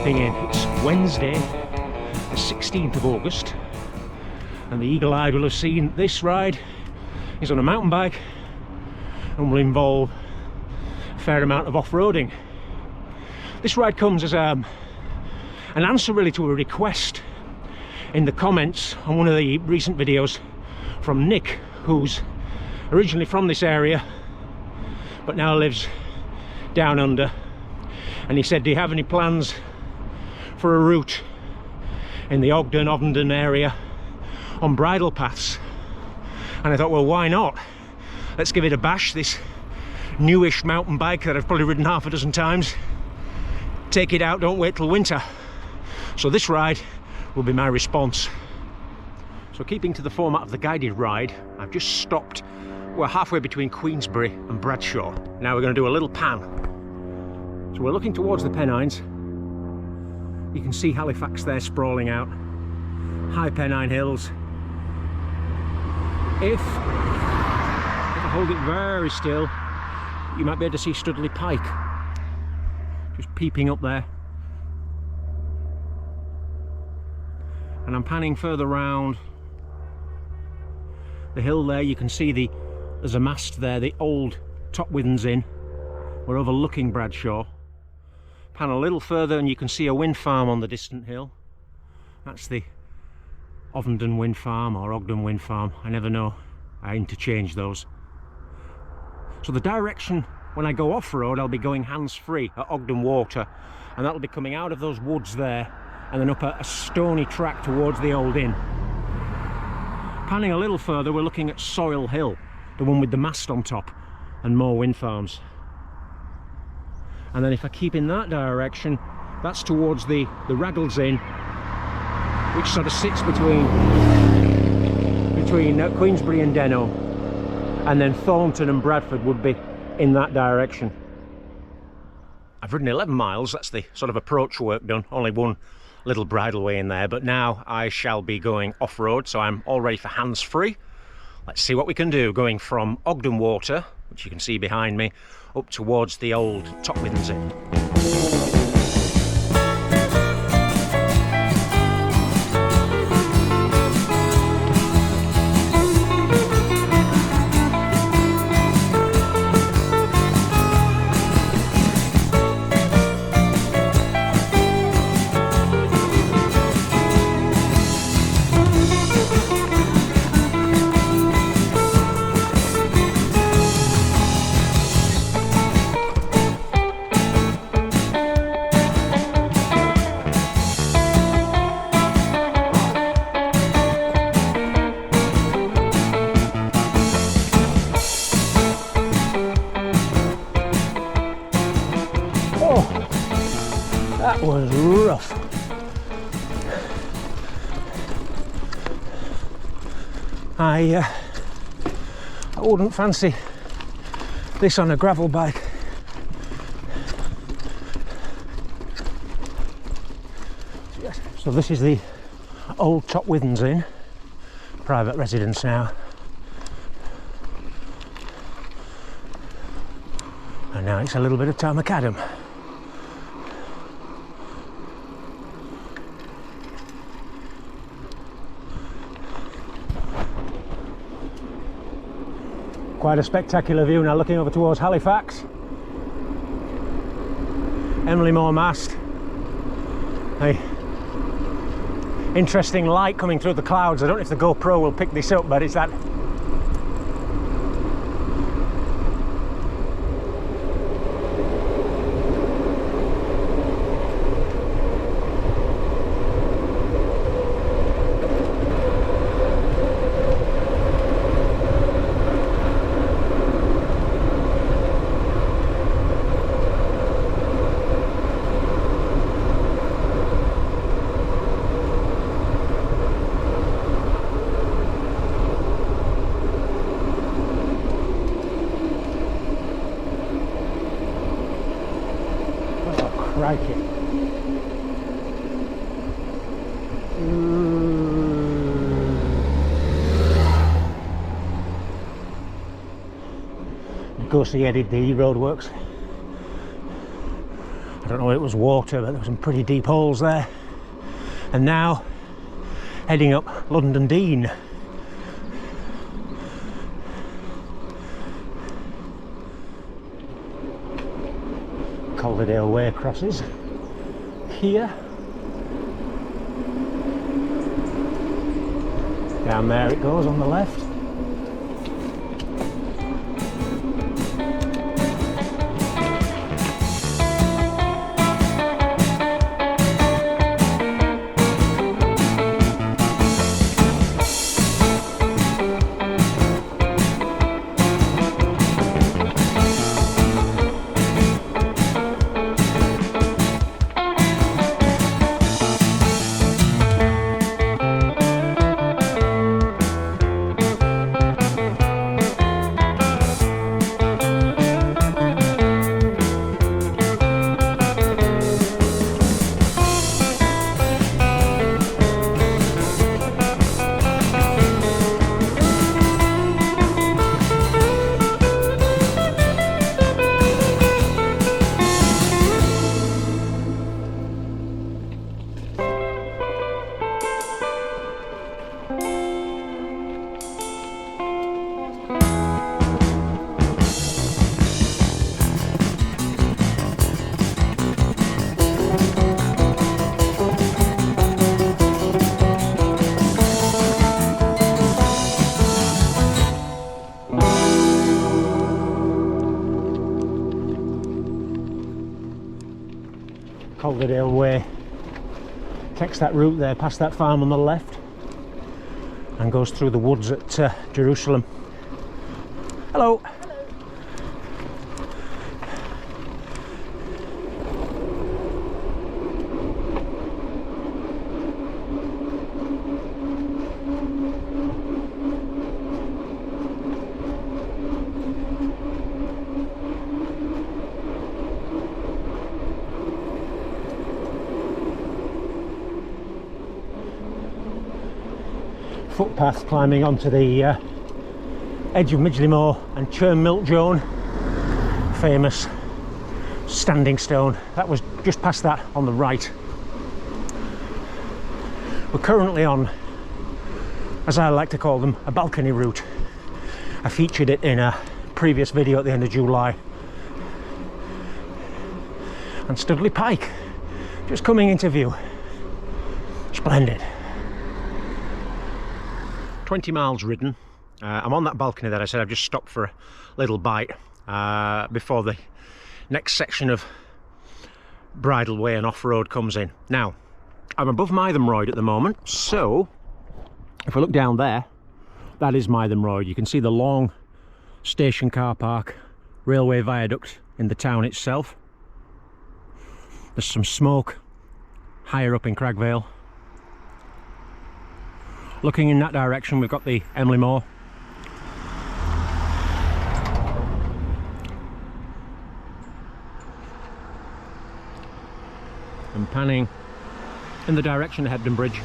It's Wednesday, the 16th of August, and the eagle-eyed will have seen this ride is on a mountain bike and will involve a fair amount of off-roading. This ride comes as an answer really to a request in the comments on one of the recent videos from Nick, who's originally from this area but now lives down under, and he said, do you have any plans for a route in the Ogden area on bridle paths? And I thought, well, why not? Let's give it a bash, this newish mountain bike that I've probably ridden half a dozen times. Take it out, don't wait till winter. So this ride will be my response. So keeping to the format of the guided ride, I've just stopped. We're halfway between Queensbury and Bradshaw. Now we're going to do a little pan. So we're looking towards the Pennines. You can see Halifax there sprawling out. High Pennine Hills. If I hold it very still, you might be able to see Studley Pike just peeping up there. And I'm panning further round the hill there. You can see there's a mast there, the old Top Withens Inn. We're overlooking Bradshaw. Pan a little further and you can see a wind farm on the distant hill. That's the Ovenden wind farm or Ogden wind farm. I never know. I interchange those. So the direction when I go off-road, I'll be going hands-free at Ogden Water, and that'll be coming out of those woods there and then up a stony track towards the old inn. Panning a little further, we're looking at Soil Hill, the one with the mast on top, and more wind farms. And then if I keep in that direction, that's towards the Raggles Inn, which sort of sits between Queensbury and Denno, and then Thornton and Bradford would be in that direction. I've ridden 11 miles, that's the sort of approach work done, only one little bridleway in there, but now I shall be going off-road, so I'm all ready for hands-free. Let's see what we can do, going from Ogden Water, which you can see behind me, up towards the old Top Withens Inn. That was rough. I wouldn't fancy this on a gravel bike. So this is the old Top Withens Inn, private residence now. And now it's a little bit of Tom Macadam. Quite a spectacular view now, looking over towards Halifax. Emily Moor mast. Hey, interesting light coming through the clouds. I don't know if the GoPro will pick this up, but it's that. Crikey. Of course he headed the roadworks. I don't know if it was water, but there were some pretty deep holes there. And now heading up London Dean. Calderdale Way crosses here. Down there it goes on the left. Calderdale Way takes that route there past that farm on the left and goes through the woods at Jerusalem. Hello. Footpath climbing onto the edge of Midgley Moor and Churn Milk Joan, famous standing stone. That was just past that on the right. We're currently on, as I like to call them, a balcony route. I featured it in a previous video at the end of July. And Studley Pike just coming into view. Splendid. 20 miles ridden. I'm on that balcony that I said I've just stopped for a little bite before the next section of bridleway and off-road comes in. Now, I'm above Mytham Royd at the moment, so if we look down there, that is Mytham Royd. You can see the long station car park, railway viaduct in the town itself. There's some smoke higher up in Cragvale. Looking in that direction, we've got the Emley Moor. And panning in the direction of Hebden Bridge.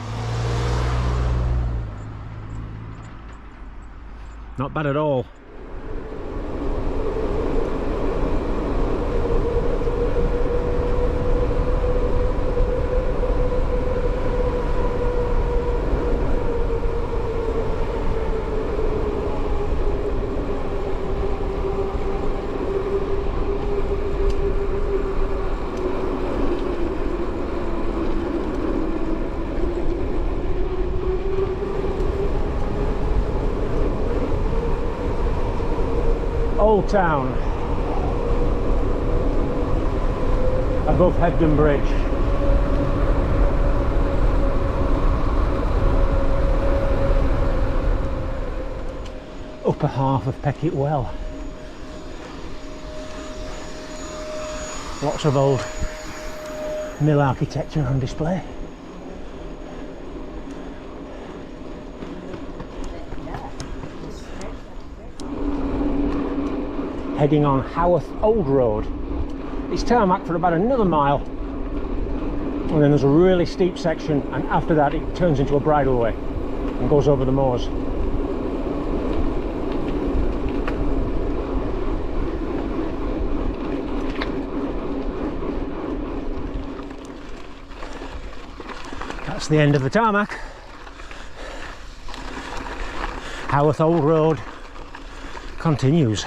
Not bad at all. Old Town, above Hebden Bridge. Upper half of Peckett Well. Lots of old mill architecture on display. Heading on Haworth Old Road. It's tarmac for about another mile and then there's a really steep section, and after that it turns into a bridleway and goes over the moors. That's the end of the tarmac. Haworth Old Road continues.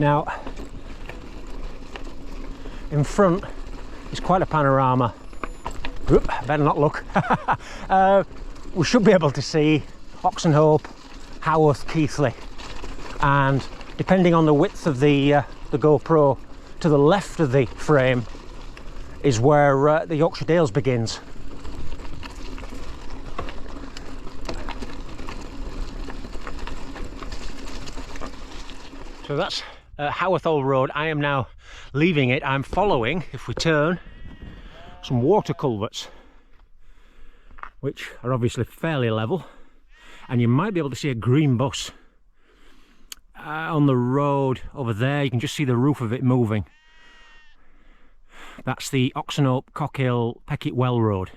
Now, in front is quite a panorama. Oop, better not look. We should be able to see Oxenhope, Haworth, Keighley, and depending on the width of the GoPro, to the left of the frame is where the Yorkshire Dales begins. So that's Haworth Old Road. I am now leaving it. I'm following, if we turn, some water culverts, which are obviously fairly level, and you might be able to see a green bus on the road over there. You can just see the roof of it moving. That's the Oxenhope, Cockhill, Peckett Well Road.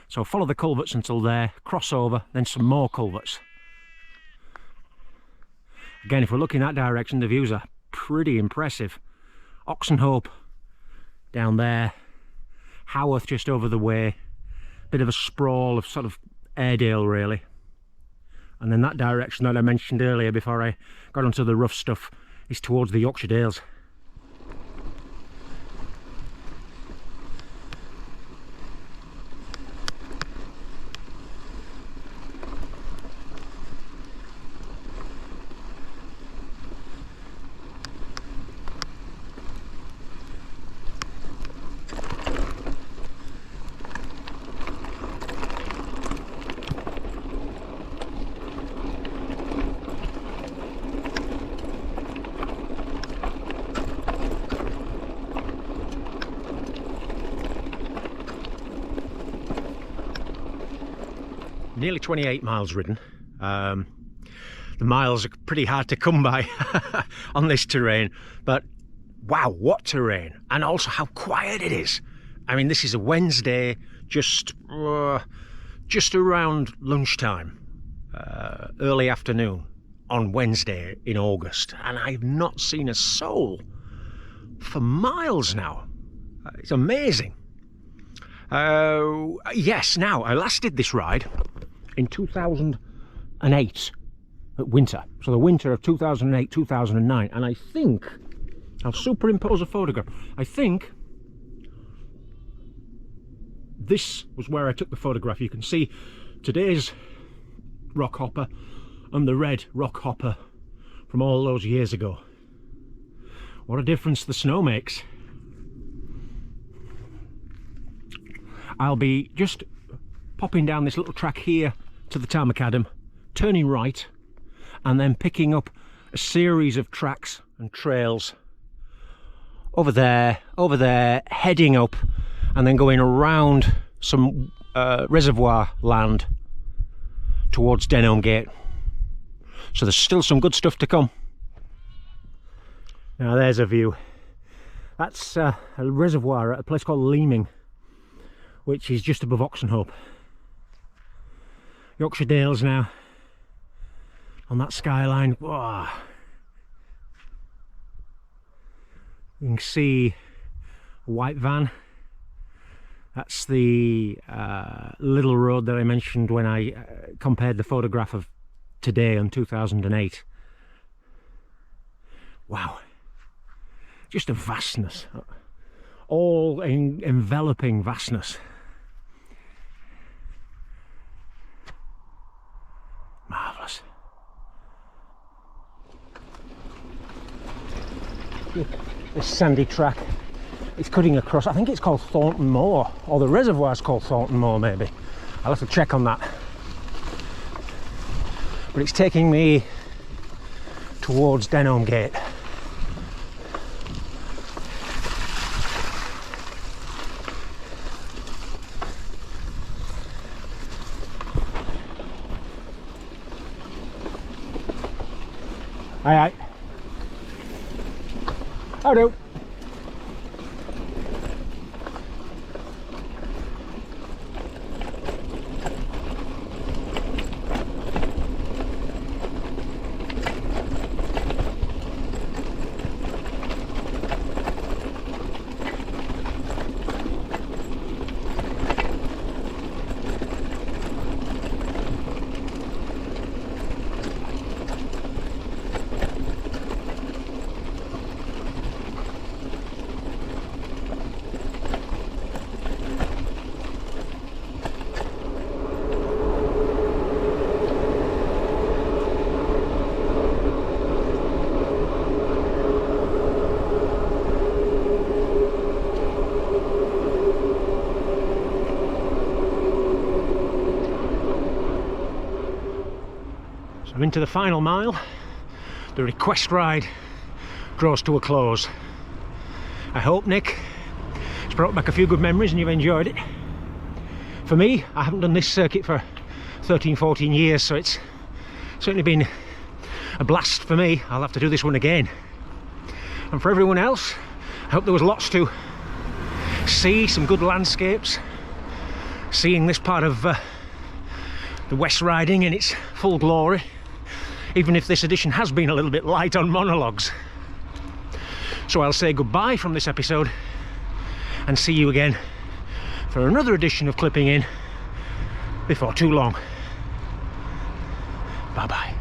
So follow the culverts until there, cross over, then some more culverts. Again, if we're looking that direction, the views are pretty impressive. Oxenhope down there, Haworth just over the way, bit of a sprawl of sort of Airedale really. And then that direction that I mentioned earlier before I got onto the rough stuff is towards the Yorkshire Dales. Nearly 28 miles ridden. The miles are pretty hard to come by on this terrain, but wow, what terrain, and also how quiet it is. I mean, this is a Wednesday, just around lunchtime, early afternoon on Wednesday in August, and I've not seen a soul for miles now. It's amazing. Yes, now I last did this ride in 2008 at winter, so the winter of 2008-2009, and I think I'll superimpose a photograph. I think this was where I took the photograph. You can see today's Rockhopper and the red Rockhopper from all those years ago. What a difference the snow makes. I'll be just popping down this little track here to the Tarmacadam, turning right, and then picking up a series of tracks and trails over there, heading up, and then going around some reservoir land towards Denholm Gate. So there's still some good stuff to come. Now there's a view. That's a reservoir at a place called Leeming, which is just above Oxenhope. Yorkshire Dales now on that skyline. Whoa. You can see a white van. That's the little road that I mentioned when I compared the photograph of today and 2008. Wow, just a vastness, all enveloping vastness. Marvellous. Look, this sandy track, it's cutting across, I think it's called Thornton Moor, or the reservoir's called Thornton Moor maybe. I'll have to check on that. But it's taking me towards Denholm Gate. Aye aye. How do? So into the final mile. The request ride draws to a close. I hope, Nick, it's brought back a few good memories and you've enjoyed it. For me, I haven't done this circuit for 13-14 years, so it's certainly been a blast for me. I'll have to do this one again. And for everyone else, I hope there was lots to see, some good landscapes, seeing this part of the West Riding in its full glory, even if this edition has been a little bit light on monologues. So I'll say goodbye from this episode and see you again for another edition of Clipping In before too long. Bye bye.